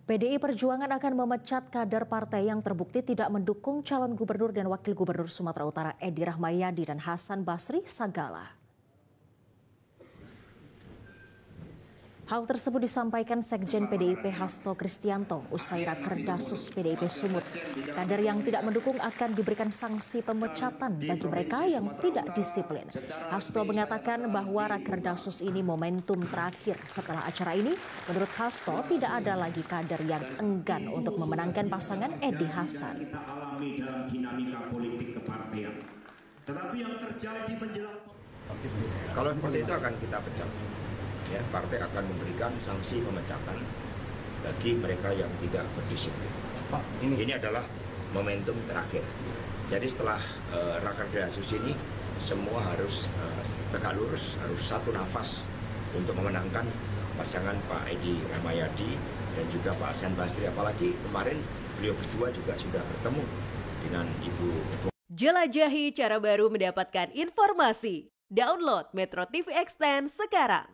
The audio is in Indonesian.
PDI Perjuangan akan memecat kader partai yang terbukti tidak mendukung calon gubernur dan wakil gubernur Sumatera Utara Edi Rahmayadi dan Hasan Basri Sagala. Hal tersebut disampaikan Sekjen PDIP Hasto Kristianto usai Rakerdasus PDIP Sumut. Kader yang tidak mendukung akan diberikan sanksi pemecatan bagi mereka yang tidak disiplin. Hasto mengatakan bahwa Rakerdasus ini momentum terakhir. Setelah acara ini, menurut Hasto tidak ada lagi kader yang enggan untuk memenangkan pasangan Edi Hasan. Kita alami dalam dinamika politik kepartian. Tetapi yang terjadi menjelang kalau seperti itu akan kita pecat. Ya, partai akan memberikan sanksi pemecatan bagi mereka yang tidak berdisiplin. Ini adalah momentum terakhir. Jadi setelah Rakerdasus ini semua harus tegak lurus, harus satu nafas untuk memenangkan pasangan Pak Edi Rahmayadi dan juga Pak Hasan Basri. Apalagi kemarin beliau berdua juga sudah bertemu dengan Ibu Ketua. Jelajahi cara baru mendapatkan informasi. Download Metro TV Extend sekarang.